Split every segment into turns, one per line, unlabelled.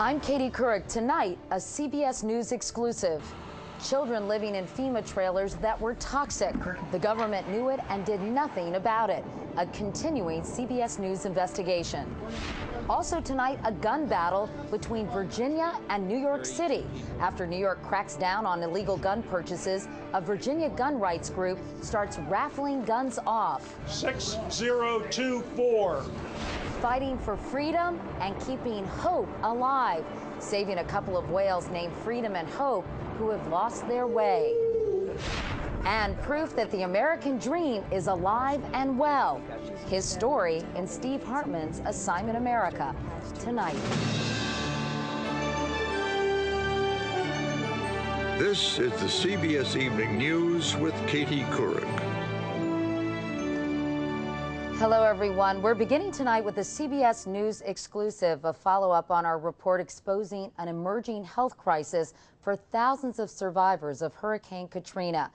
I'm Katie Couric. Tonight, a CBS News exclusive. Children living in FEMA trailers that were toxic. The government knew it and did nothing about it. A continuing CBS News investigation. Also tonight, a gun battle between Virginia and New York City. After New York cracks down on illegal gun purchases, a Virginia gun rights group starts raffling guns off.
6024.
Fighting for freedom and keeping hope alive, saving a couple of whales named Freedom and Hope who have lost their way. And proof that the American dream is alive and well. His story in Steve Hartman's Assignment America tonight.
This is the CBS Evening News with Katie Couric.
Hello, everyone. We're beginning tonight with a CBS News exclusive, a follow-up on our report exposing an emerging health crisis for thousands of survivors of Hurricane Katrina.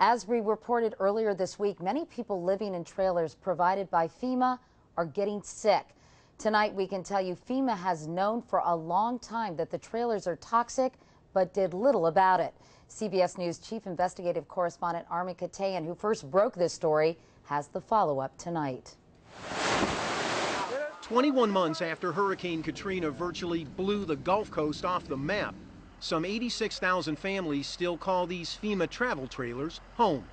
As we reported earlier this week, many people living in trailers provided by FEMA are getting sick. Tonight, we can tell you FEMA has known for a long time that the trailers are toxic, but did little about it. CBS News Chief Investigative Correspondent Armin Katayan, who first broke this story, has the follow-up tonight.
21 months after Hurricane Katrina virtually blew the Gulf Coast off the map, some 86,000 families still call these FEMA travel trailers home.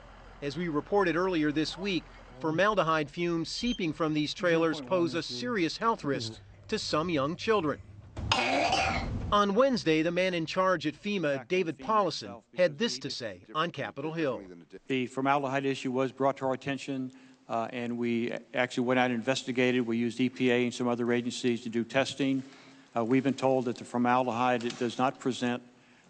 As we reported earlier this week, formaldehyde fumes seeping from these trailers pose a serious health risk to some young children. On Wednesday, the man in charge at FEMA, David Paulison, had this to say on Capitol Hill.
The formaldehyde issue was brought to our attention, and we actually went out and investigated. We used EPA and some other agencies to do testing. We've been told that the formaldehyde does not present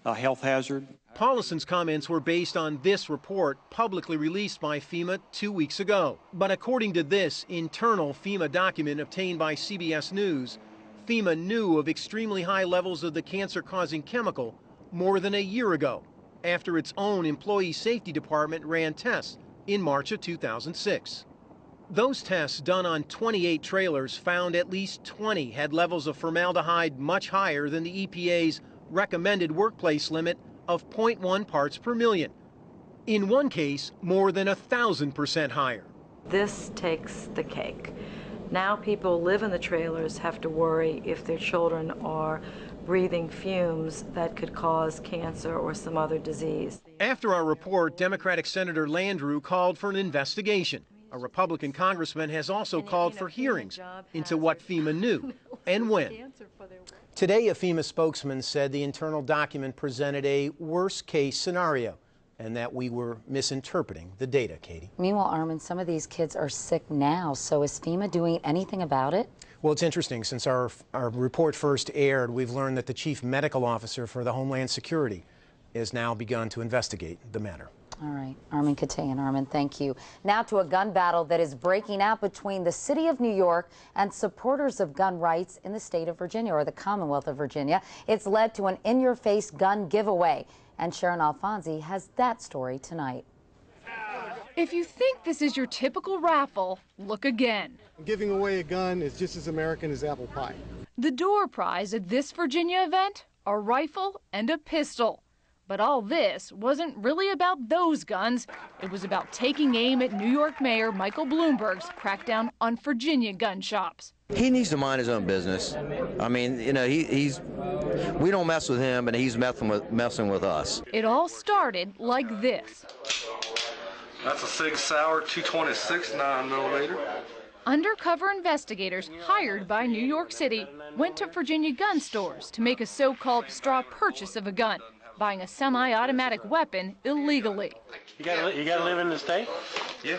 a health hazard.
Paulison's comments were based on this report publicly released by FEMA 2 weeks ago. But according to this internal FEMA document obtained by CBS News, FEMA knew of extremely high levels of the cancer-causing chemical more than a year ago, after its own employee safety department ran tests in March of 2006. Those tests done on 28 trailers found at least 20 had levels of formaldehyde much higher than the EPA's recommended workplace limit of 0.1 parts per million. In one case, more than 1,000% higher.
This takes the cake. Now people live in the trailers have to worry if their children are breathing fumes that could cause cancer or some other disease.
After our report, Democratic Senator Landrieu called for an investigation. A Republican congressman has also called for hearings into what FEMA knew and when. Today, a FEMA spokesman said the internal document presented a worst-case scenario and that we were misinterpreting the data, Katie.
Meanwhile, Armin, some of these kids are sick now, so is FEMA doing anything about it?
Well, it's interesting. Since our report first aired, we've learned that the chief medical officer for the Homeland Security has now begun to investigate the matter.
All right, Armin Katayan. Armin, thank you. Now to a gun battle that is breaking out between the city of New York and supporters of gun rights in the state of Virginia, or the Commonwealth of Virginia. It's led to an in-your-face gun giveaway. And Sharon Alfonsi has that story tonight.
If you think this is your typical raffle, look again.
Giving away a gun is just as American as apple pie.
The door prize at this Virginia event, a rifle and a pistol. But all this wasn't really about those guns. It was about taking aim at New York Mayor Michael Bloomberg's crackdown on Virginia gun shops.
He needs to mind his own business. I mean, you know, we don't mess with him, and he's messing with us.
It all started like this.
That's a Sig Sauer 226 9mm.
Undercover investigators hired by New York City went to Virginia gun stores to make a so-called straw purchase of a gun, buying a semi-automatic weapon illegally.
You gotta live in the state?
Yeah.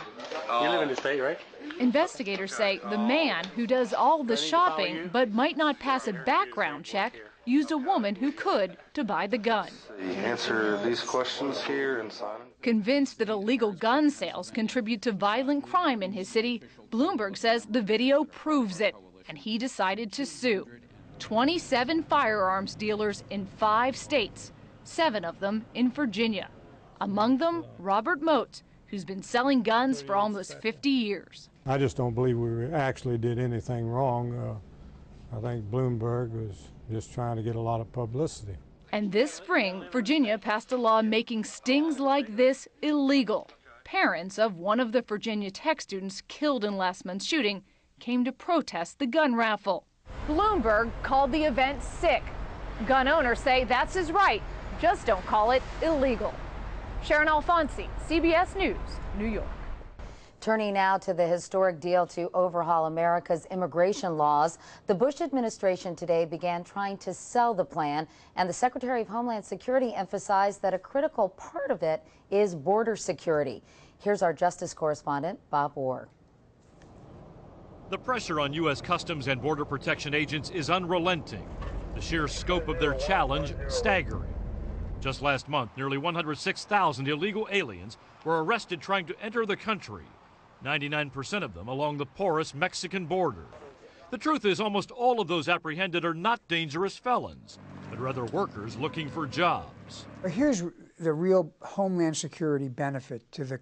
You live in the state, right?
Investigators say the man who does all the shopping but might not pass a background check used a woman who could to buy the gun.
Answer these questions here and sign them.
Convinced that illegal gun sales contribute to violent crime in his city, Bloomberg says the video proves it, and he decided to sue 27 firearms dealers in 5 states, 7 of them in Virginia. Among them, Robert Moat, who's been selling guns for almost 50 years.
I just don't believe we actually did anything wrong.
I think Bloomberg was just trying to get a lot of publicity.
And this spring, Virginia passed a law making stings like this illegal. Parents of one of the Virginia Tech students killed in last month's shooting came to protest the gun raffle. Bloomberg called the event sick. Gun owners say that's his right, just don't call it illegal. Sharon Alfonsi, CBS News, New York.
Turning now to the historic deal to overhaul America's immigration laws. The Bush administration today began trying to sell the plan, and the Secretary of Homeland Security emphasized that a critical part of it is border security. Here's our Justice correspondent, Bob Orr.
The pressure on U.S. Customs and Border Protection agents is unrelenting. The sheer scope of their challenge staggering. Just last month, nearly 106,000 illegal aliens were arrested trying to enter the country. 99% of them along the porous Mexican border. The truth is, almost all of those apprehended are not dangerous felons, but rather workers looking for jobs.
Here's the real Homeland Security benefit to the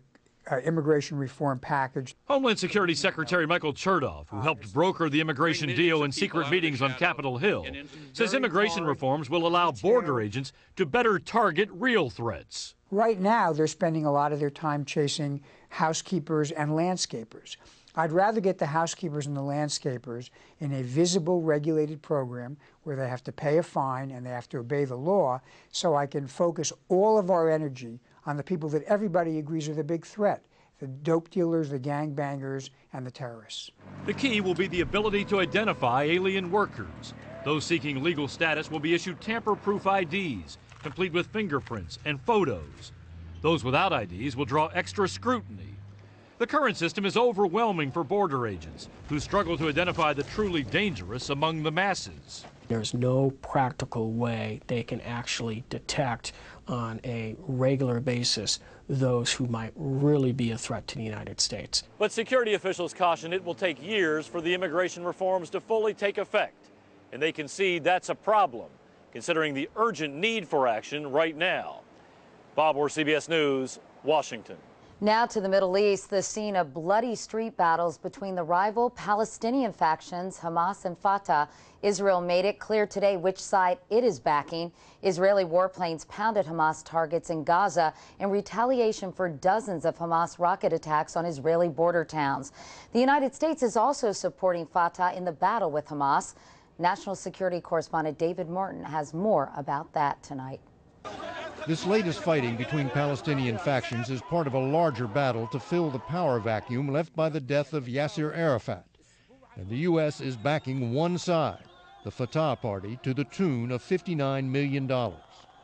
immigration reform package.
Homeland Security Secretary Michael Chertoff, who helped broker the immigration deal in secret meetings on Capitol Hill, says immigration reforms will allow border agents to better target real threats.
Right now, they're spending a lot of their time chasing housekeepers and landscapers. I'd rather get the housekeepers and the landscapers in a visible, regulated program where they have to pay a fine and they have to obey the law, so I can focus all of our energy on the people that everybody agrees are the big threat: the dope dealers, the gangbangers, and the terrorists.
The key will be the ability to identify alien workers. Those seeking legal status will be issued tamper-proof IDs, complete with fingerprints and photos. Those without IDs will draw extra scrutiny. The current system is overwhelming for border agents, who struggle to identify the truly dangerous among the masses.
There's no practical way they can actually detect on a regular basis those who might really be a threat to the United States.
But security officials caution it will take years for the immigration reforms to fully take effect. And they concede that's a problem, considering the urgent need for action right now. Bob Orr, CBS News, Washington.
Now to the Middle East, the scene of bloody street battles between the rival Palestinian factions, Hamas and Fatah. Israel made it clear today which side it is backing. Israeli warplanes pounded Hamas targets in Gaza in retaliation for dozens of Hamas rocket attacks on Israeli border towns. The United States is also supporting Fatah in the battle with Hamas. National security correspondent David Martin has more about that tonight.
This latest fighting between Palestinian factions is part of a larger battle to fill the power vacuum left by the death of Yasser Arafat. And the U.S. is backing one side, the Fatah party, to the tune of $59 million.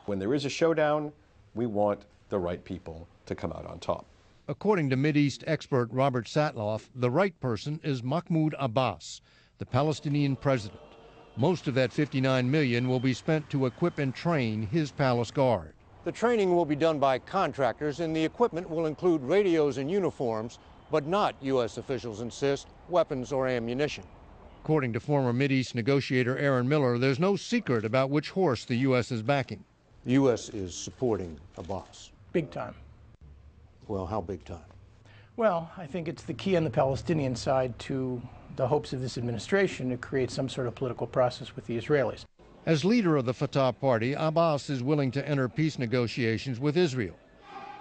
When there is a showdown, we want the right people to come out on top.
According to Mideast expert Robert Satloff, the right person is Mahmoud Abbas, the Palestinian president. Most of that $59 million will be spent to equip and train his palace guard.
The training will be done by contractors, and the equipment will include radios and uniforms, but not, U.S. officials insist, weapons or ammunition.
According to former Mideast negotiator Aaron Miller, there's no secret about which horse the U.S. is backing.
The U.S. is supporting Abbas.
Big time.
Well, how big time?
Well, I think it's the key on the Palestinian side to the hopes of this administration to create some sort of political process with the Israelis.
As leader of the Fatah party, Abbas is willing to enter peace negotiations with Israel.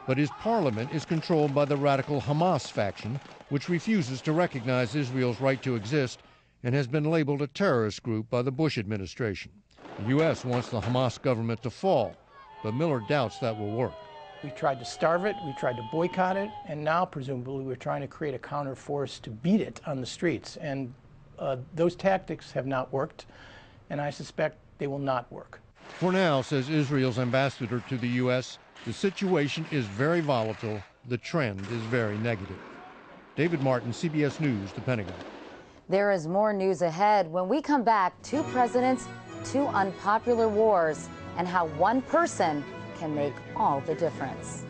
But his parliament is controlled by the radical Hamas faction, which refuses to recognize Israel's right to exist and has been labeled a terrorist group by the Bush administration. The U.S. wants the Hamas government to fall, but Miller doubts that will work.
We tried to starve it, we tried to boycott it, and now presumably we're trying to create a counter force to beat it on the streets. And those tactics have not worked, and I suspect they will not work.
For now, says Israel's ambassador to the U.S., the situation is very volatile. The trend is very negative. David Martin, CBS News, the Pentagon.
There is more news ahead. When we come back, two presidents, two unpopular wars, and how one person can make all the difference.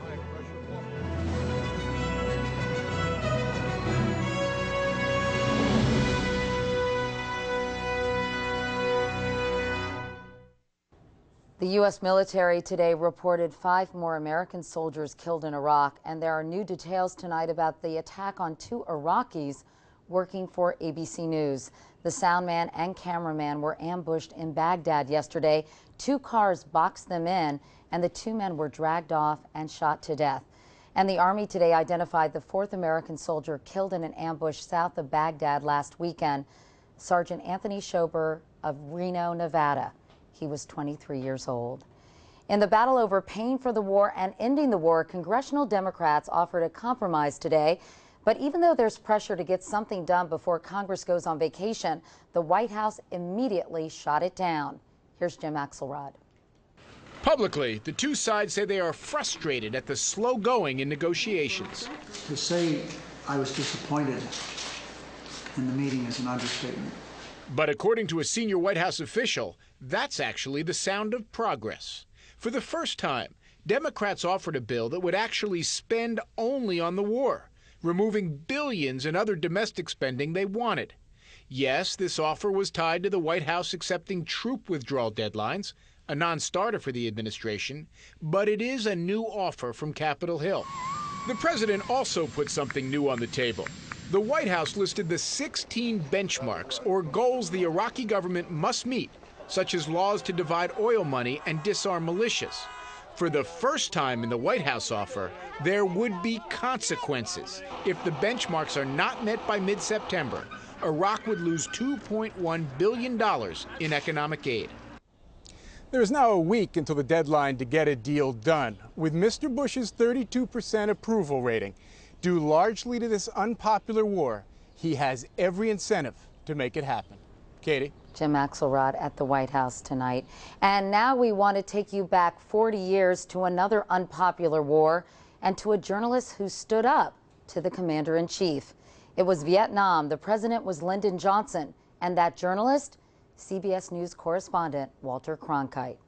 The U.S. military today reported 5 more American soldiers killed in Iraq, and there are new details tonight about the attack on 2 Iraqis working for ABC News. The soundman and cameraman were ambushed in Baghdad yesterday. 2 cars boxed them in, and the 2 men were dragged off and shot to death. And the Army today identified the 4th American soldier killed in an ambush south of Baghdad last weekend, Sergeant Anthony Schober of Reno, Nevada. He was 23 years old. In the battle over paying for the war and ending the war, congressional Democrats offered a compromise today. But even though there's pressure to get something done before Congress goes on vacation, the White House immediately shot it down. Here's Jim Axelrod.
Publicly, the two sides say they are frustrated at the slow going in negotiations.
To say I was disappointed in the meeting is an understatement.
But according to a senior White House official, that's actually the sound of progress. For the first time, Democrats offered a bill that would actually spend only on the war, removing billions in other domestic spending they wanted. Yes, this offer was tied to the White House accepting troop withdrawal deadlines, a non-starter for the administration, but it is a new offer from Capitol Hill. The president also put something new on the table. The White House listed the 16 benchmarks or goals the Iraqi government must meet, such as laws to divide oil money and disarm militias. For the first time in the White House offer, there would be consequences. If the benchmarks are not met by mid-September, Iraq would lose $2.1 billion in economic aid.
There is now a week until the deadline to get a deal done. With Mr. Bush's 32% approval rating, due largely to this unpopular war, he has every incentive to make it happen. Katie?
Jim Axelrod at the White House tonight. And now we want to take you back 40 years to another unpopular war and to a journalist who stood up to the commander-in-chief. It was Vietnam. The president was Lyndon Johnson, and that journalist, CBS News correspondent Walter Cronkite.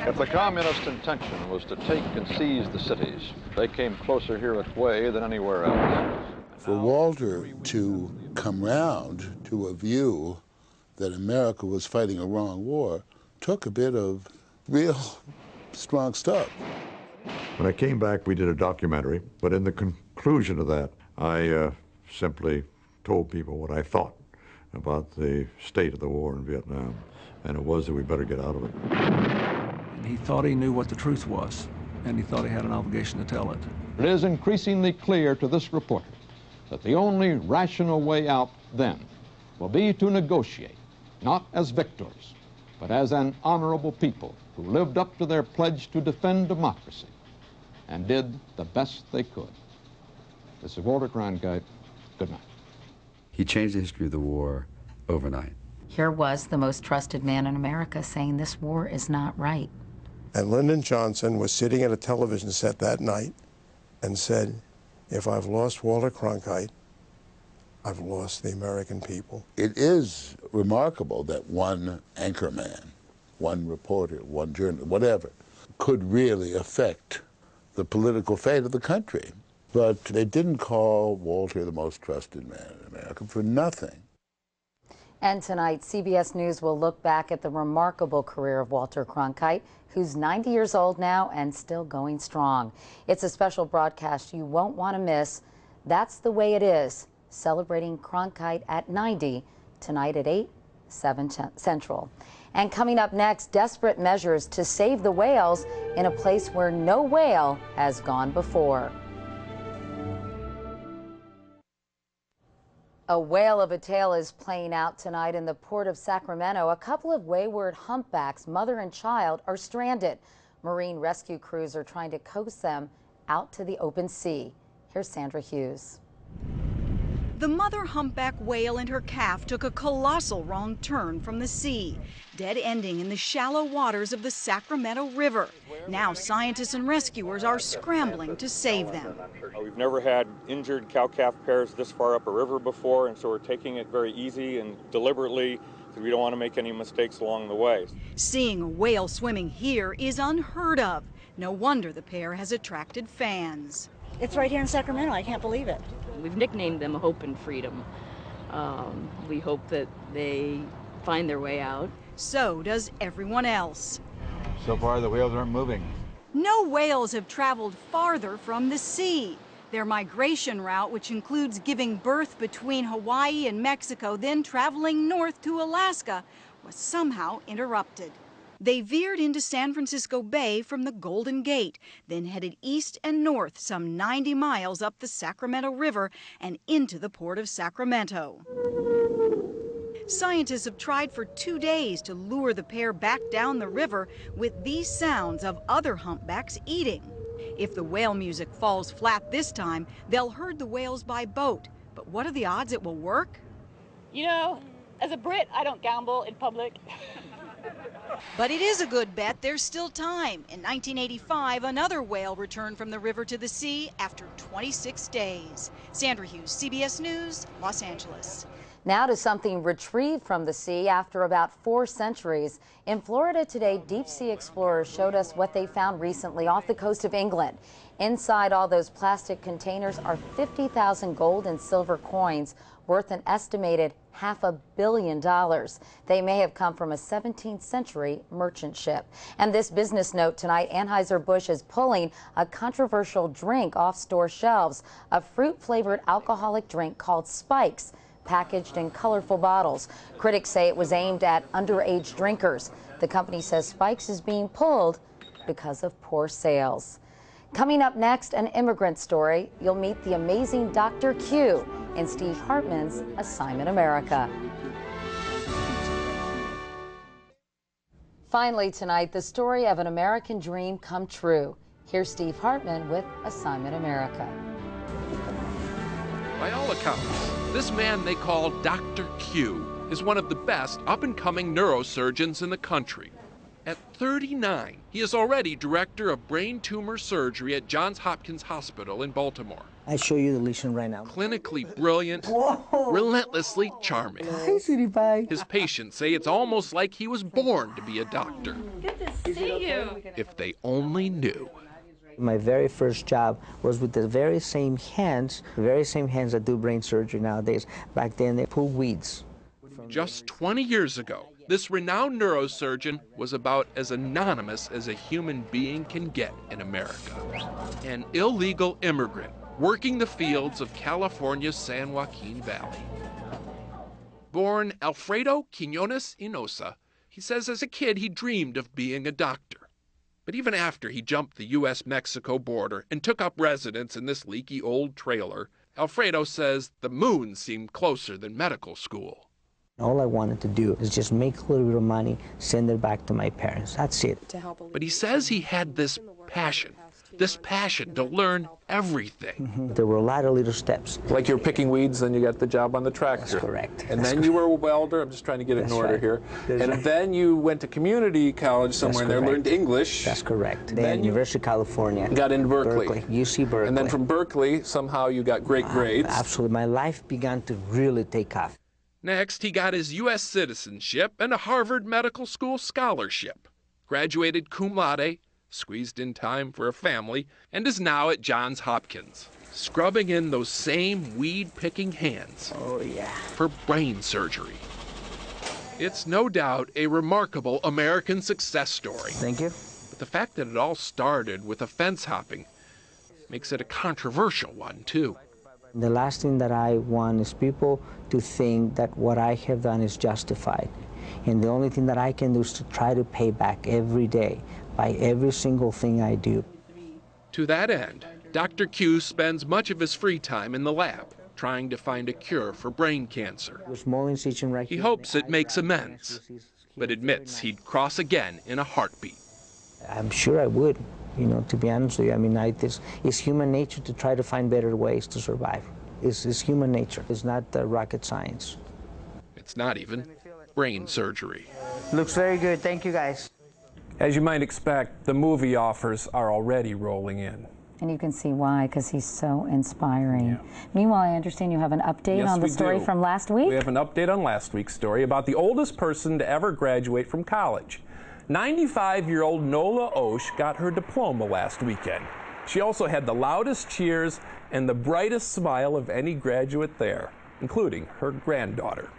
If the communist intention was to take and seize the cities, they came closer here at Hue than anywhere else.
For Walter to come round to a view that America was fighting a wrong war took a bit of real strong stuff.
When I came back, we did a documentary, but in the conclusion of that, I simply told people what I thought about the state of the war in Vietnam, and it was that we better get out of it.
He thought he knew what the truth was, and he thought he had an obligation to tell it.
It is increasingly clear to this reporter that the only rational way out then will be to negotiate, not as victors, but as an honorable people who lived up to their pledge to defend democracy and did the best they could. This is Walter Cronkite. Good night.
He changed the history of the war overnight.
Here was the most trusted man in America saying this war is not right.
And Lyndon Johnson was sitting at a television set that night and said, if I've lost Walter Cronkite, I've lost the American people.
It is remarkable that one anchorman, one reporter, one journalist, whatever, could really affect the political fate of the country. But they didn't call Walter the most trusted man in America for nothing.
And tonight, CBS News will look back at the remarkable career of Walter Cronkite, who's 90 years old now and still going strong. It's a special broadcast you won't want to miss. That's the Way It Is, celebrating Cronkite at 90, tonight at 8, 7 Central. And coming up next, desperate measures to save the whales in a place where no whale has gone before. A whale of a tale is playing out tonight in the port of Sacramento. A couple of wayward humpbacks, mother and child, are stranded. Marine rescue crews are trying to coax them out to the open sea. Here's Sandra Hughes.
The mother humpback whale and her calf took a colossal wrong turn from the sea, dead ending in the shallow waters of the Sacramento River. Now scientists and rescuers are scrambling to save them.
We've never had injured cow-calf pairs this far up a river before, and so we're taking it very easy and deliberately because we don't want to make any mistakes along the way.
Seeing a whale swimming here is unheard of. No wonder the pair has attracted fans.
It's right here in Sacramento. I can't believe it.
We've nicknamed them Hope and Freedom. We hope that they find their way out.
So does everyone else.
So far, the whales aren't moving.
No whales have traveled farther from the sea. Their migration route, which includes giving birth between Hawaii and Mexico, then traveling north to Alaska, was somehow interrupted. They veered into San Francisco Bay from the Golden Gate, then headed east and north some 90 miles up the Sacramento River and into the port of Sacramento. Scientists have tried for 2 days to lure the pair back down the river with these sounds of other humpbacks eating. If the whale music falls flat this time, they'll herd the whales by boat. But what are the odds it will work?
You know, as a Brit, I don't gamble in public.
But it is a good bet there's still time. In 1985, another whale returned from the river to the sea after 26 days. Sandra Hughes, CBS News, Los Angeles.
Now to something retrieved from the sea after about 4 centuries. In Florida today, deep sea explorers showed us what they found recently off the coast of England. Inside all those plastic containers are 50,000 gold and silver coins worth an estimated $500 million. They may have come from a 17th century merchant ship. And this business note tonight, Anheuser-Busch is pulling a controversial drink off store shelves, a fruit-flavored alcoholic drink called Spikes, packaged in colorful bottles. Critics say it was aimed at underage drinkers. The company says Spikes is being pulled because of poor sales. Coming up next, an immigrant story. You'll meet the amazing Dr. Q in Steve Hartman's Assignment America. Finally tonight, the story of an American dream come true. Here's Steve Hartman with Assignment America.
By all accounts, this man they call Dr. Q is one of the best up-and-coming neurosurgeons in the country. At 39, he is already director of brain tumor surgery at Johns Hopkins Hospital in Baltimore.
I show you the lesion right now.
Clinically brilliant, relentlessly charming.
Hi, sweetie pie.
His patients say it's almost like he was born to be a doctor.
Good to see you.
If they only knew.
My very first job was with the very same hands that do brain surgery nowadays. Back then, they pulled weeds.
Just 20 years ago, this renowned neurosurgeon was about as anonymous as a human being can get in America. An illegal immigrant working the fields of California's San Joaquin Valley. Born Alfredo Quiñones Hinosa, he says as a kid he dreamed of being a doctor. But even after he jumped the U.S.-Mexico border and took up residence in this leaky old trailer, Alfredo says the moon seemed closer than medical school.
All I wanted to do is just make a little bit of money, send it back to my parents. That's it.
But he says he had this passion to learn everything.
There were a lot of little steps.
Like you're picking weeds, then you got the job on the tractor.
That's correct.
And then you were a welder. I'm just trying to get it in order here. And then you went to community college somewhere in there, learned English.
That's correct. Then University of California.
Got into Berkeley.
UC Berkeley.
And then from Berkeley, somehow you got great grades.
Absolutely. My life began to really take off.
Next, he got his U.S. citizenship and a Harvard Medical School scholarship. Graduated cum laude, squeezed in time for a family, and is now at Johns Hopkins, scrubbing in those same weed-picking hands.
Oh, yeah.
For brain surgery. It's no doubt a remarkable American success story.
Thank you.
But the fact that it all started with a fence hopping makes it a controversial one, too.
The last thing that I want is people to think that what I have done is justified. And the only thing that I can do is to try to pay back every day by every single thing I do.
To that end, Dr. Q spends much of his free time in the lab, trying to find a cure for brain cancer.
He
hopes it makes amends, but admits he'd cross again in a heartbeat.
I'm sure I would. You know, to be honest with you, I mean, it's human nature to try to find better ways to survive. It's human nature. It's not rocket science.
It's not even brain surgery.
Looks very good. Thank you, guys.
As you might expect, the movie offers are already rolling in.
And you can see why, because he's so inspiring. Yeah. Meanwhile, I understand you have an update on the story from last week?
We have an update on last week's story about the oldest person to ever graduate from college. 95-year-old Nola Osh got her diploma last weekend. She also had the loudest cheers and the brightest smile of any graduate there, including her granddaughter.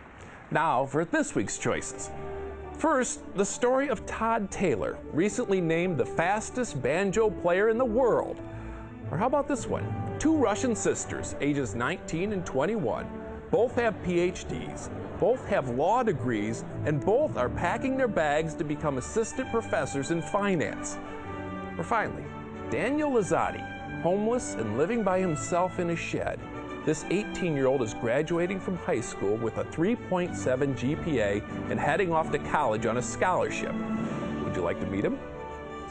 Now for this week's choices. First, the story of Todd Taylor, recently named the fastest banjo player in the world. Or how about this one? Two Russian sisters, ages 19 and 21, both have PhDs, both have law degrees, and both are packing their bags to become assistant professors in finance. Or finally, Daniel Lazzotti, homeless and living by himself in a shed. This 18-year-old is graduating from high school with a 3.7 GPA and heading off to college on a scholarship. Would you like to meet him?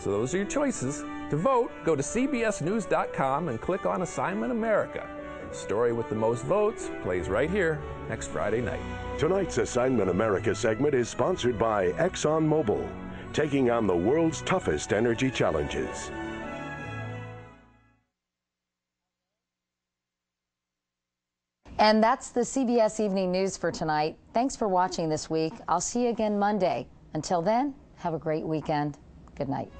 So those are your choices. To vote, go to cbsnews.com and click on Assignment America. The story with the most votes plays right here next Friday night.
Tonight's Assignment America segment is sponsored by ExxonMobil, taking on the world's toughest energy challenges.
And that's the CBS Evening News for tonight. Thanks for watching this week. I'll see you again Monday. Until then, have a great weekend. Good night.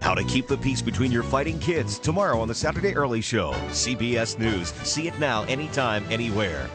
How to keep the peace between your fighting kids tomorrow on the Saturday Early Show. CBS News. See it now, anytime, anywhere.